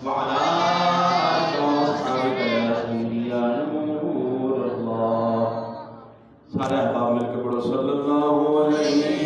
وعلى آلك وأصحابك يا سيدي يا نور الله. سارے احباب مل کے پڑھو صلی اللہ علیہ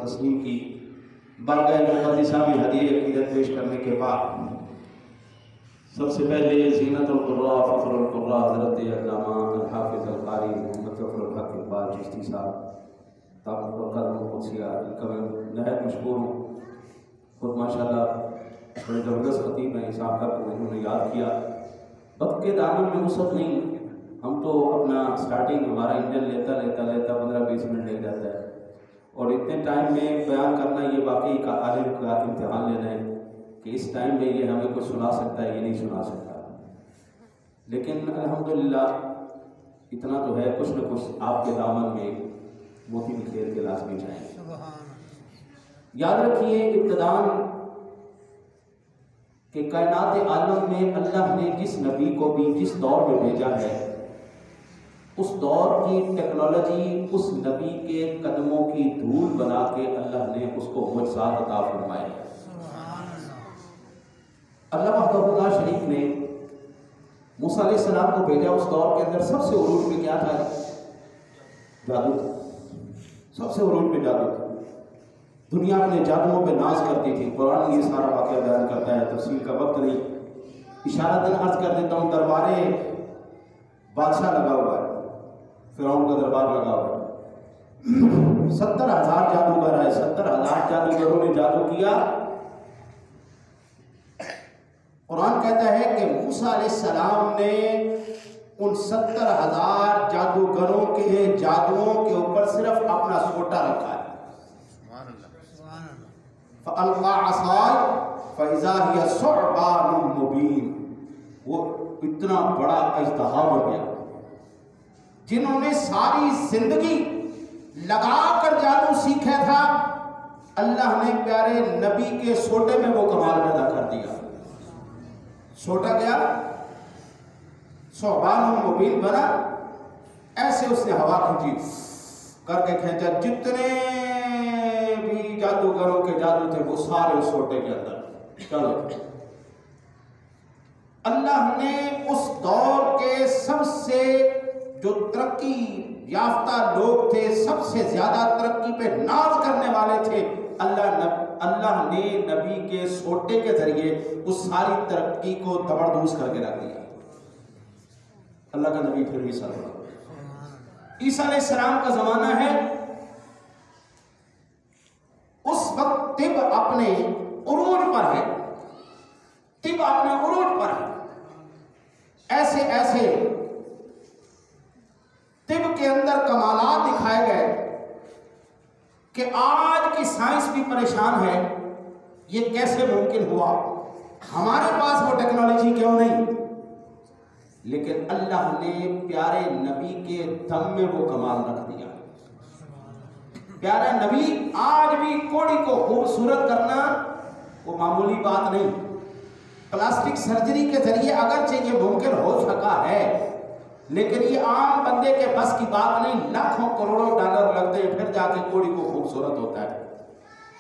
تسلیم کی بارگاہ مقدسہ میں ہدیہ عقیدت پیش کرنے کے بعد سب سے پہلے زینت القراء فخر القراء حضرت علامہ الحافظ القاری محمد ظفر الحق اقبال چشتی صاحب تابت برقدر قدسیہ ان کا میں نہایت مشکور ہوں. خود ماشاءاللہ بڑے زبردست خطیب ہیں. اس آقا کو انہوں نے یاد کیا. وقت کے دامن میں وسعت نہیں. ہم تو اپنا سٹارٹنگ ہمارا انجن لیتا 15-20 منٹ لگ جاتا ہے اور اتنے ٹائم میں بیان کرنا یہ واقعی کا عالم کا امتحان لینا ہے کہ اس ٹائم میں یہ ہمیں کچھ سنا سکتا ہے یہ نہیں سنا سکتا. لیکن الحمدللہ اتنا تو ہے کچھ نہ کچھ آپ کے دامن میں موتی بکھیر کے لازمی جائیں. یاد رکھیے ابتداً کہ کائنات عالم میں اللہ نے جس نبی کو بھی جس دور میں بھیجا ہے اس دور کی ٹیکنالوجی اس نبی کے قدموں کی دھول بنا کے اللہ نے اس کو معجزات عطا فرمائے۔ اللہ وحدہ لا شریک نے موسیٰ علیہ السلام کو بھیجا، اس دور کے اندر سب سے عروج پہ کیا تھا؟ جادو تھا، سب سے عروج پہ جادو تھا۔ دنیا اپنے جادوؤں پہ ناز کرتی تھی۔ قرآن یہ سارا واقعہ بیان کرتا ہے، تفصیل کا وقت نہیں، اشارتاً عرض کر دیتا ہوں۔ دربارے بادشاہ لگا ہوا ہے، فرعون کا دربار لگا ہوا ہے، 70,000 جادوگر آئے، 70,000 جادوگروں نے جادو کیا۔ قرآن کہتا ہے کہ موسیٰ علیہ السلام نے ان 70,000 جادوگروں کے جادوؤں کے اوپر صرف اپنا سوٹا رکھا ہے۔ فَأَلْقَىٰ عَصَاهُ فَإِذَا هِيَ ثُعْبَانٌ مُّبِينٌ، وہ اتنا بڑا اژدہا بن گیا۔ جنہوں نے ساری زندگی لگا کر جادو سیکھا تھا، اللہ نے پیارے نبی کے سوٹے میں وہ کمال پیدا کر دیا۔ سوٹا کیا؟ ثعبان مبین بنا، ایسے اس نے ہوا کھینچی کر کے کھینچا، جتنے بھی جادوگروں کے جادو تھے وہ سارے اس سوٹے کے اندر چلو۔ اللہ نے اس دور کے سب سے جو ترقی یافتہ لوگ تھے، سب سے زیادہ ترقی پہ ناز کرنے والے تھے، اللہ نے نبی کے سوٹے کے ذریعے اس ساری ترقی کو دبردوز کر کے رکھ دیا۔ اللہ کا نبی پھر بھی سلام۔ عیسیٰ علیہ السلام کا زمانہ ہے، اس وقت طب اپنے عروج پر ہے، طب اپنے عروج پر ہے۔ ایسے ایسے طب کے اندر کمالات دکھائے گئے کہ آج کی سائنس بھی پریشان ہے، یہ کیسے ممکن ہوا؟ ہمارے پاس وہ ٹیکنالوجی کیوں نہیں؟ لیکن اللہ نے پیارے نبی کے دم میں وہ کمال رکھ دیا۔ پیارے نبی آج بھی کوڑی کو خوبصورت کرنا وہ معمولی بات نہیں۔ پلاسٹک سرجری کے ذریعے اگرچہ یہ ممکن ہو سکا ہے، لیکن یہ عام بندے کے بس کی بات نہیں۔ لاکھوں کروڑوں ڈالر لگتے ہیں، پھر جا کے کوڑی کو خوبصورت ہوتا ہے۔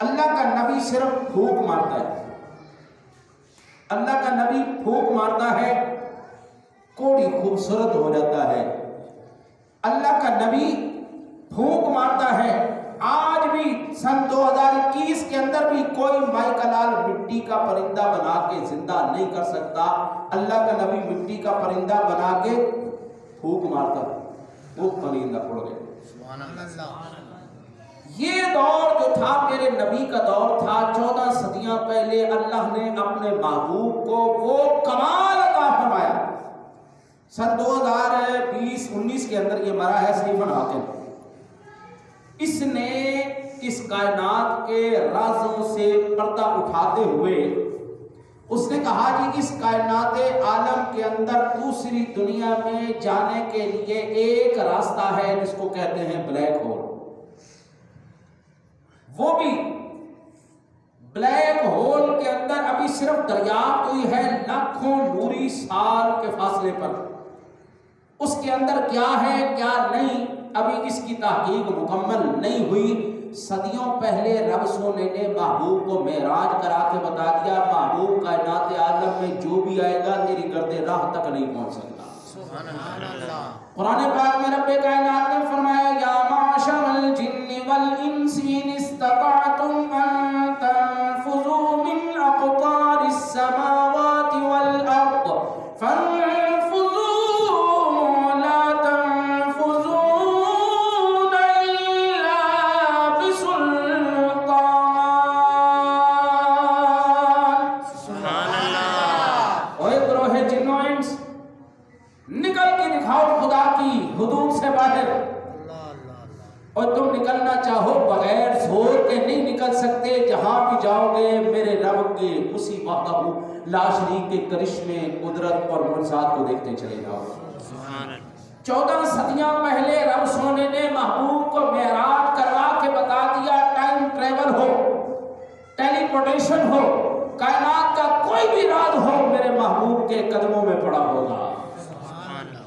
اللہ کا نبی صرف پھونک مارتا ہے، اللہ کا نبی پھونک مارتا ہے، کوڑی خوبصورت ہو جاتا ہے۔ اللہ کا نبی پھونک مارتا ہے۔ آج بھی سن 2021 کے اندر بھی کوئی مائیکلال مٹی کا پرندہ بنا کے زندہ نہیں کر سکتا۔ اللہ کا نبی مٹی کا پرندہ بنا کے پھونک مارتا، وہ پرندہ اڑ گئے۔ یہ دور جو تھا میرے نبی کا دور تھا، 14 صدیاں پہلے اللہ نے اپنے محبوب کو وہ کمال عطا فرمایا۔ سن 2020-19 کے اندر یہ مرا ہے اسٹیفن ہاکنگ۔ اس نے اس کائنات کے رازوں سے پردہ اٹھاتے ہوئے اس نے کہا کہ اس کائنات عالم کے اندر دوسری دنیا میں جانے کے لیے ایک راستہ ہے جس کو کہتے ہیں بلیک ہول۔ وہ بھی بلیک ہول کے اندر ابھی صرف دریافت ہوئی ہے لاکھوں نوری سال کے فاصلے پر۔ اس کے اندر کیا ہے کیا نہیں، ابھی اس کی تحقیق مکمل نہیں ہوئی۔ صدیوں پہلے رب سونے نے محبوب کو معراج کرا کے بتا دیا، محبوب کائنات عالم میں جو بھی آئے گا تیری گرد راہ تک نہیں پہنچ سکتا۔ سبحان اللہ۔ قرآن پاک میں رب کائنات نے فرمایا، یا معشر الجن والانس ان استطعتم ان تنفذوا من اقطار السماوات والارض فانفذوا لا تنفذون الا بسلطان۔ سبحان اللہ۔ اوے گروہ جن و انس، نکل کے دکھاؤ خدا کی حدود سے باہر۔ اور تم نکلنا چاہو بغیر زور کے نہیں نکل سکتے، جہاں بھی جاؤ گے میرے رب کے اسی وحدہ لا شریک کے کرشمے قدرت اور معجزات کو دیکھتے چلے جاؤ۔ 14 صدیاں پہلے رب سونے نے محبوب کو معراج کروا کے بتا دیا، ٹائم ٹریول ہو، ٹیلی پورٹیشن ہو، کائنات کا کوئی بھی راز ہو میرے محبوب کے قدموں میں پڑا ہوگا۔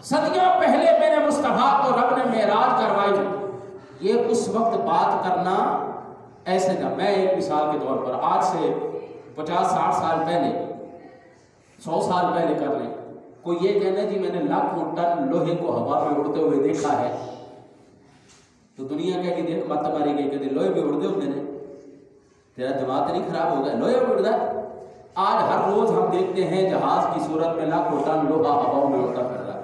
صدیوں پہلے میرے مصطفیٰ کو رب نے معراج کروائی۔ یہ اس وقت بات کرنا ایسے نہ، میں ایک مثال کے طور پر آج سے 50-60 سال پہلے، 100 سال پہلے کر لیں، کوئی یہ کہنا جی میں نے لاکھوں ٹن لوہے کو ہوا میں اڑتے ہوئے دیکھا ہے، تو دنیا کہے کہ دیکھ مت ماری گئی، کہ لوہے میں اڑتے ہوتے نے، تیرا دماغ تو نہیں خراب ہوگا، لوہے میں اڑتا ہے۔ آج ہر روز ہم دیکھتے ہیں جہاز کی صورت میں لاکھوں ٹن لوہا ہواؤں میں اڑتا پھر رہا ہے۔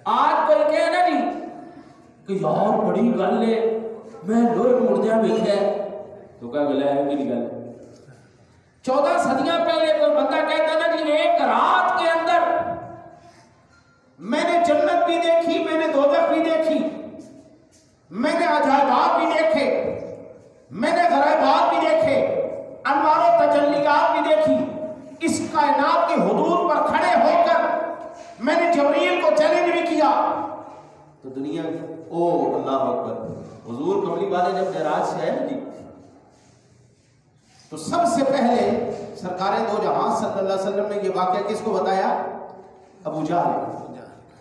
آج کوئی کہنا نہیں کہ یار بڑی گل ہے میں لوہے میں اڑدیا دیکھا ہے، تو کیا گل ہے کہ گل 14 صدیاں پہلے کوئی بندہ کہتا نا جی ایک رات کے اندر میں نے جنت بھی دیکھی، میں نے دوزخ بھی دیکھی، میں نے عجائبات بھی دیکھے، میں نے غرائبات بھی دیکھے، انوار و تجلیات بھی دیکھی، اس کائنات کی حدود پر کھڑے ہو کر میں نے جبریل کو چیلنج بھی کیا، تو دنیا او اللہ اکبر، حضور کملی والے جب معراج سے آئے نا جی، تو سب سے پہلے سرکار دو جہاں صلی اللہ علیہ وسلم نے یہ واقعہ کس کو بتایا؟ ابو جہل۔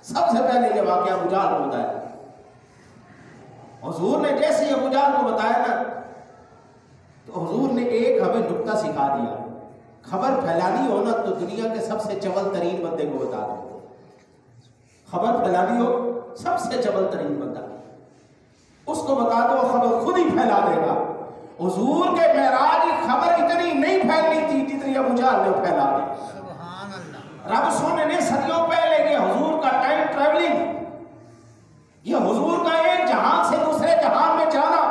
سب سے پہلے یہ واقعہ ابو جہل کو بتایا۔ حضور نے جیسے ہی ابو جہل کو بتایا نا، تو حضور نے ایک ہمیں نکتہ سکھا دیا، خبر پھیلانی ہو نا تو دنیا کے سب سے چول ترین بندے کو بتا دو، خبر پھیلانی ہو سب سے چول ترین بندہ اس کو بتا دو، خبر خود ہی پھیلا دے گا۔ حضور کے معراج کی خبر اتنی نہیں پھیلنی تھی جتنی ابو جہل نے پھیلا دی۔ سبحان اللہ۔ رب سونے نے صدیوں پہلے یہ حضور کا ٹائم ٹریولنگ، یہ حضور کا ایک جہان سے دوسرے جہان میں جانا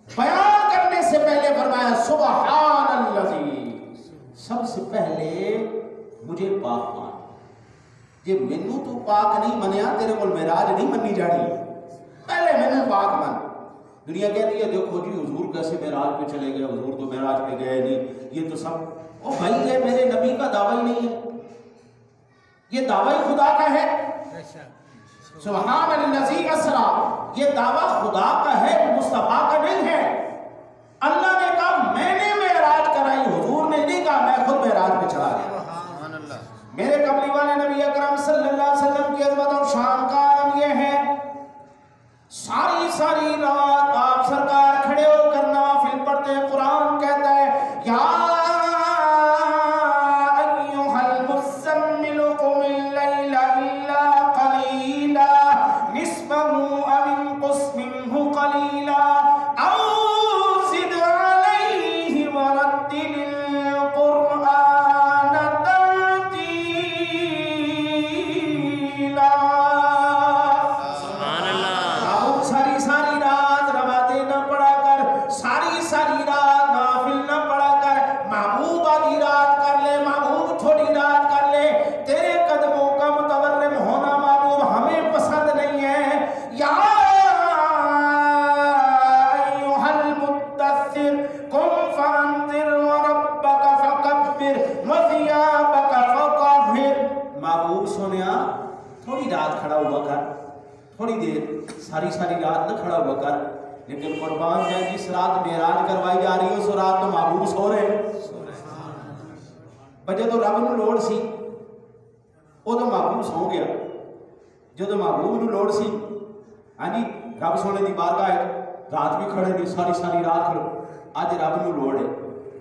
بیان کرنے سے پہلے فرمایا سبحان الذی، سب سے پہلے مجھے پاک مان، یہ مینوں تو پاک نہیں منیا، تیرے کو معراج نہیں منی جانی، پہلے میں نے پاک مان۔ دنیا کہتی ہے دیکھو جی حضور کیسے معراج پہ چلے گئے، حضور تو معراج پہ گئے نہیں، یہ تو سب او بھائی یہ میرے نبی کا دعویٰ ہی نہیں ہے، یہ دعویٰ خدا کا ہے۔ سبحان الذی اسریٰ، یہ دعویٰ خدا کا ہے، مصطفیٰ کا نہیں ہے۔ اللہ نے کہا میں نے معراج کرائی، حضور نے نہیں کہا میں خود معراج پہ چلا گیا۔ میرے کملی والے نبی اکرم صلی اللہ علیہ وسلم کی عظمت اور شان کا عالم یہ ہے، ساری رات آپ سرکار کھڑے ہو کر نوافل پڑھتے ہیں، قرآن کہتا ہے یا ایھا المزمل قم اللیل الا قلیلا نصفہ او انقص منہ قلیلا او زد علیہ ورتل القرآن ترتیلا۔ ساری رات نافل نہ پڑھا کر، محبوب آدھی رات کر لے، محبوب تھوڑی رات کر لے، تیرے قدموں کا متورم ہونا محبوب ہمیں پسند نہیں ہے۔ یا ایھا المدثر قم فانذر وربک فکبر وثیابک فطہر، محبوب سونیا تھوڑی رات کھڑا ہوا کر، تھوڑی دیر، ساری رات نہ کھڑا ہوا کر، لیکن قربان جائے جس رات معراج کروائی جا رہی ہو سو رات تو محبوب سو رہے بجے تو رب نو لوڑ سی وہ تو محبوب سو گیا، جو تو محبوب نو لوڑ سی ہاں جی رب سونے دی بارگاہ رات بھی کھڑے نے، ساری رات کھڑو، اج رب نو لوڑ ہے،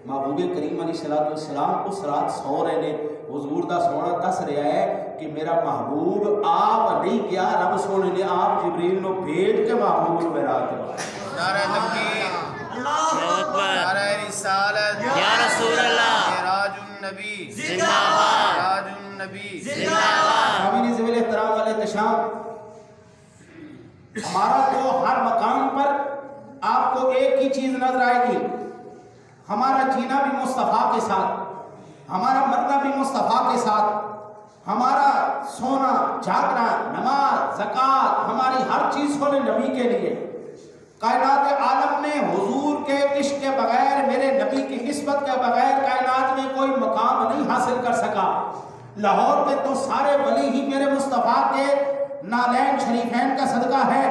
محبوب کریم علیہ الصلوۃ والسلام اس رات سو رہے نے۔ حضور دا سونا دس رہا ہے کہ میرا محبوب آپ نہیں گیا، رب سونے نے آپ جبریل نو بھیج کے محبوب نو معراج کروایا۔ نعرہ تکبیر، اللہ اکبر، نعرہ رسالت، یا رسول اللہ، معراج النبی زندہ باد، معراج النبی زندہ باد۔ حامین ذویل احترام والے تشام، ہمارا تو ہر مقام پر آپ کو ایک ہی چیز نظر آئے گی، ہمارا جینا بھی مصطفیٰ کے ساتھ، ہمارا مرنا بھی مصطفیٰ کے ساتھ، ہمارا سونا جاگنا نماز زکوٰۃ ہماری ہر چیز ہونے نبی کے لیے۔ کائنات عالم میں حضور کے عشق کے بغیر، میرے نبی کی نسبت کے بغیر کائنات میں کوئی مقام نہیں حاصل کر سکا۔ لاہور کے تو سارے ولی ہی میرے مصطفیٰ کے نالین شریفین کا صدقہ ہے۔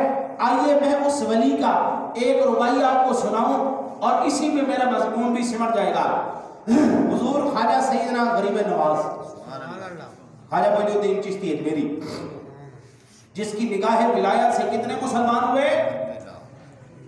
آئیے میں اس ولی کا ایک ربائی آپ کو سناؤں اور اسی میں میرا مضمون بھی سمٹ جائے گا۔ حضور خواجہ سیدنا غریب نواز خواجہ معین الدین چشتی اجمیری، جس کی نگاہ ولایت سے کتنے مسلمان ہوئے؟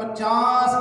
50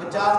50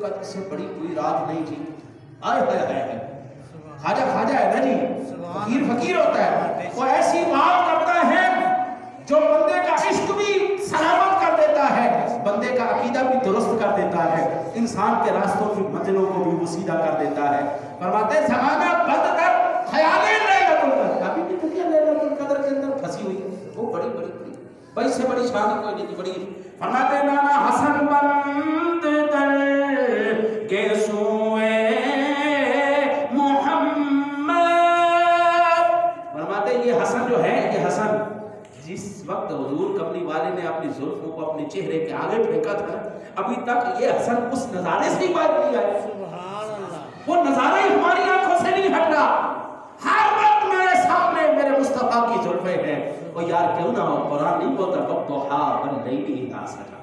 القدر سے بڑی کوئی رات نہیں تھی. آئے ہائے ہائے ہائے, خواجہ خواجہ ہے نا جی, فقیر فقیر ہوتا ہے, وہ ایسی بات کرتا ہے جو بندے کا عشق بھی سلامت کر دیتا ہے, بندے کا عقیدہ بھی درست کر دیتا ہے, انسان کے راستوں کی منزلوں کو بھی وہ سیدھا کر دیتا ہے. فرماتے ہیں زمانہ بند کر خیال لیلۃ القدر, ابھی بھی دنیا لیلۃ القدر کے اندر پھنسی ہوئی ہے. وہ بڑی بڑی سے بڑی شان کوئی نہیں بڑی. فرماتے ہیں نانا حسن بند کر کے سوئے محمد. فرماتے ہیں یہ حسن جو ہے, یہ حسن جس وقت حضور کملی والے نے اپنی زلفوں کو اپنے چہرے کے آگے پھینکا تھا, ابھی تک یہ حسن اس نظارے سے ہی باہر نہیں آیا. وہ نظارہ ہی ہماری آنکھوں سے نہیں ہٹ رہا. ہر وقت میرے سامنے میرے مصطفیٰ کی زلفیں ہیں. وہ یار کیوں نہ ہو, قرآن نہیں بولتا وَالضُّحَىٰ وَاللَّيْلِ إِذَا سَجَىٰ.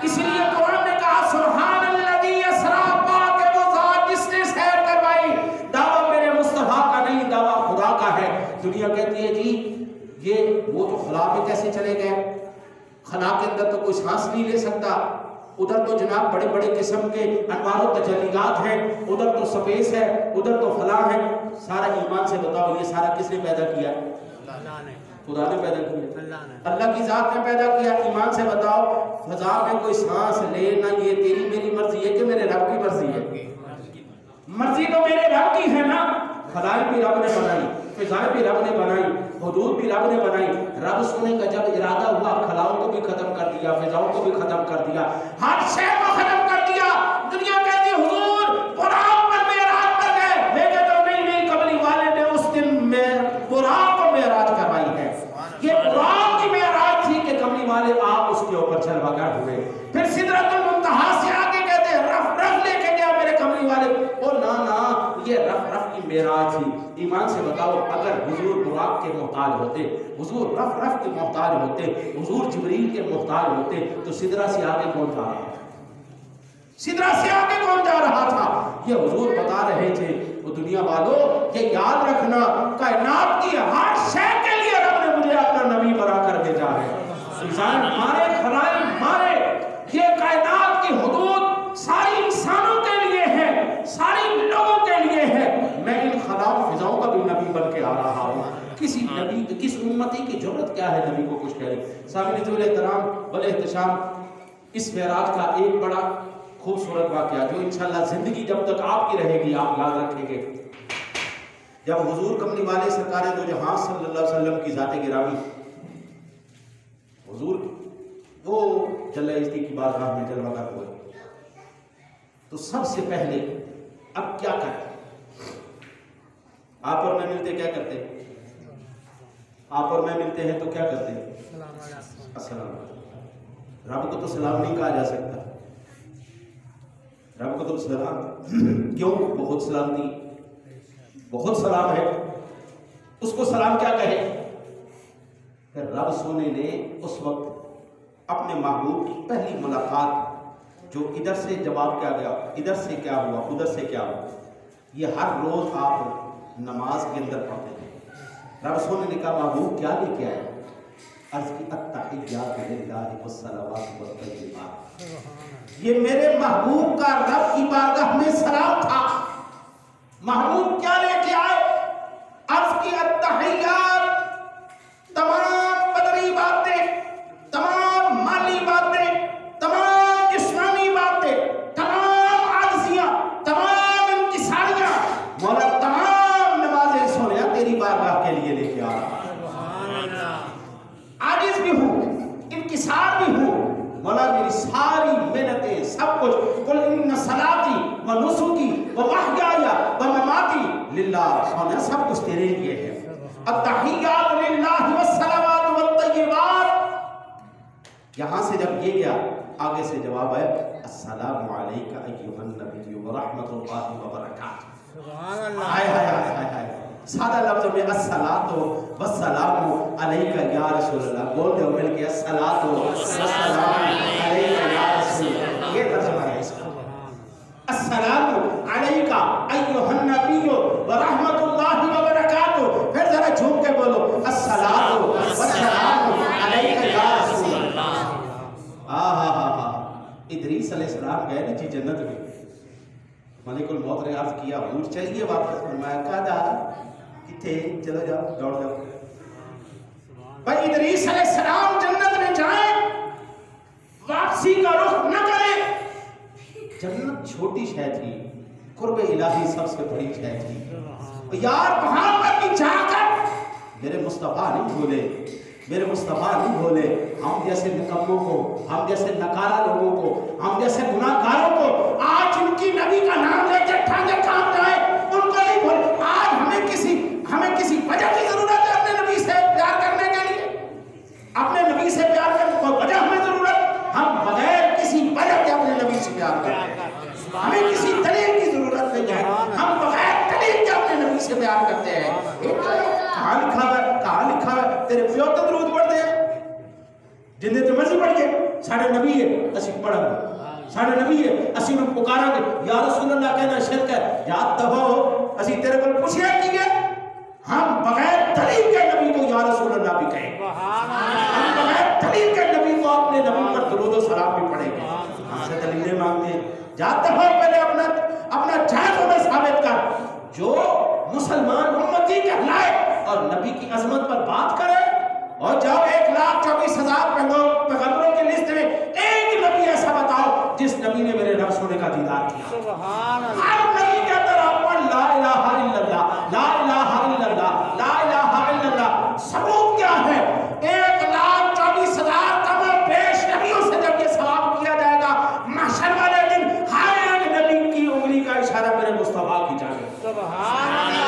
اس لیے قرآن نے کہا سبحان الذی اسریٰ, پاک وہ ذات جس نے سیر کروائی. دعویٰ میرے مصطفیٰ کا نہیں, دعویٰ خدا کا ہے. دنیا کہتی ہے جی یہ وہ تو خلا میں کیسے چلے گئے, خلا کے اندر تو کوئی سانس نہیں لے سکتا, ادھر تو جناب بڑے بڑے قسم کے انوار و تجلیات ہیں, ادھر تو سپیس ہے, ادھر تو فلاں ہے. سارا ایمان سے بتاؤ یہ سارا کس نے پیدا کیا؟ خدا نے پیدا کیا, اللہ کی ذات نے پیدا کیا. ایمان سے بتاؤ فضا میں کوئی سانس لے نہ, یہ تیری میری مرضی ہے کہ میرے رب کی مرضی ہے؟ مرضی تو میرے رب کی ہے نا. خلائق بھی رب نے بنائی, فضائیں بھی رب نے بنائی, حدود بھی رب نے بنائی. رب سونے کا جب ارادہ ہوا خلاؤں کو بھی ختم کر دیا, فضاؤں کو بھی ختم کر دیا, ہر شے کو ختم کر دیا. دنیا کہتی ہے حضور براق پر معراج پر گئے, لیکن تو نہیں, کملی والے نے اس دن میں براق کو معراج کروائی ہے. یہ براق کی معراج تھی کہ کملی والے آپ اس کے اوپر چلوا گر ہوئے. پھر سدرۃ المنتہا سے آگے کہتے ہیں رف رف لے کے گیا میرے کملی والے. او نا یہ رف رف کی معراج تھی. ایمان سے بتاؤ اگر حضور براق کے محتاج ہوتے, حضور رف رف کے محتاج ہوتے, حضور جبریل کے محتاج ہوتے, تو سدرہ سے آگے کون جا رہا تھا؟ سدرہ سے آگے کون جا رہا تھا؟ یہ حضور بتا رہے تھے. وہ دنیا والوں یہ یاد رکھنا, کائنات کی ہر شے کے لیے رب نے مجھے اپنا نبی بنا کر بھیجا ہے. انسان مارے, خلائق مارے, یہ کائنات کی حدود ساری انسانوں کے لیے ہے, ساری لوگوں کے لیے ہے. میں ان خلاؤں فضاؤں کا بھی نبی بن کے آ رہا ہوں. کسی نبی, کس امتی کی ضرورت کیا ہے نبی کو کچھ کہے. سامعین ذوال احترام والاحتشام, اس معراج کا ایک بڑا خوبصورت واقعہ جو انشاءاللہ زندگی جب تک آپ کی رہے گی آپ یاد رکھیں گے. جب حضور کملی والے سرکار دو جہاں صلی اللہ علیہ وسلم کی ذات گرامی, حضور وہ جل عزتی کی بارگاہ میں جلوہ گر ہوئے, تو سب سے پہلے اب کیا کریں؟ آپ اور میں ملتے کیا کرتے ہیں؟ آپ اور میں ملتے ہیں تو کیا کرتے ہیں؟ السلام علیکم. رب کو تو سلام نہیں کہا جا سکتا. رب کو تو سلام کیوں؟ بہت سلامتی, بہت سلام ہے, اس کو سلام کیا کہے؟ پھر رب سونے نے اس وقت اپنے محبوب کی پہلی ملاقات جو ادھر سے جواب کیا گیا, ادھر سے کیا ہوا, ادھر سے کیا ہوا, یہ ہر روز آپ نماز کے اندر پڑھتے ہیں. رب سونے نے کہا محبوب کیا لے کے آئے؟ عرض کی التحیات للہ والصلوات والطیبات. یہ میرے محبوب کا رب کی بارگاہ میں سلام تھا. محبوب کیا لے کے آئے؟ عرض کی التحیات, تمام بدنی باتیں, تمام مالی باتیں, تمام جسمانی باتیں, تمام عاجزیاں, تمام انکساریاں, مولا تمام نمازیں سونے تیری بارگاہ کے لیے لے کے آ رہا. عاجز بھی ہوں, انکسار بھی ہوں, مولا میری ساری محنتیں سب کچھ, قل ان صلاتی و نسکی و محیای و مماتی للہ, سونا سب کچھ تیرے لیے ہے. التحیات للہ والصلوات والطیبات. یہاں سے جب یہ گیا آگے سے جواب ہے السلام علیکہ ایھا النبی ورحمۃ اللہ وبرکاتہ. سبحان اللہ. ہائے ہائے ہائے ہائے, سادہ لفظ میں الصلاۃ والسلام علیکہ یا رسول اللہ. بول دو مل کے الصلاۃ والسلام علیکہ یا رسول اللہ. یہ ترجمہ ہے اس کا. السلام علیکہ ایھا النبی ورحمۃ اللہ وبرکاتہ. پھر ذرا جھوم کے بولو الصلاۃ والسلام علیکہ یا رسول اللہ. ادریس علیہ السلام گئے نا جی جنت میں, ملک الموت نے عرض کیا حضور چلیے واپس، فرمایا کہا کتنے چلو جاؤ دوڑ جاؤ. بھائی ادریس علیہ السلام جنت میں جائیں واپسی کا رخ نہ کریں. جنت چھوٹی شے تھی، قرب الہی سب سے بڑی شے تھی. یار وہاں پر بھی جا کر میرے مصطفیٰ نہیں بھولے، میرے مصطفیٰ نہیں بھولے. ہم جیسے نکموں کو، ہم جیسے نکارہ لوگوں کو، ہم جیسے گناہ گاروں کو آج ان کی نبی کا نام لے کے ٹھانگے کام جائے ان کو نہیں بھولے. آج ہمیں کسی وجہ کی ضرورت ہے اپنے نبی سے پیار کرنے کے لیے، اپنے نبی سے پیار کرنے کی کوئی وجہ ہمیں ضرورت، ہم بغیر کسی وجہ کے اپنے نبی سے پیار کرتے ہیں. ہمیں کسی دلیل کی ضرورت نہیں ہے، ہم بغیر دلیل کے اپنے نبی سے پیار کرتے ہیں. کہاں لکھا ہے تیرے پیو تے درود پڑھ دے جن تے مرضی پڑھ کے ساڈے نبی ہے اسی پڑھاں گے، ساڈے نبی ہے اسی نوں پکاراں گے. یا رسول اللہ کہنا شرک ہے. یاد تو ہو اسی تیرے کول پوچھیا کی ہے، ہم بغیر دلیل کے نبی کو یا رسول اللہ بھی کہیں گے، ہم بغیر دلیل کے نبی کو اپنے نبی پر درود و سلام بھی پڑھیں گے. ہم سے دلیلیں مانگتے ہیں. جاتے ہو پہلے اپنا جائز ہمیں ثابت کر. جو مسلمان امتی کہلائے اور نبی کی عظمت پر بات کرے، اور جب 1,24,000 پیغمبروں کی لسٹ میں ایک نبی ایسا بتاؤ جس نبی نے میرے رب سونے کا دیدار کیا. ہر نبی کے طرف پر لا الہ الا اللہ، لا الہ الا اللہ، لا الہ الا اللہ. ثبوت کیا ہے؟ 1,24,000 کم و بیش نبیوں سے جب یہ سوال کیا جائے گا محشر والے دن، ہر ایک نبی کی انگلی کا اشارہ میرے مصطفیٰ کی جانب. سبحان اللہ.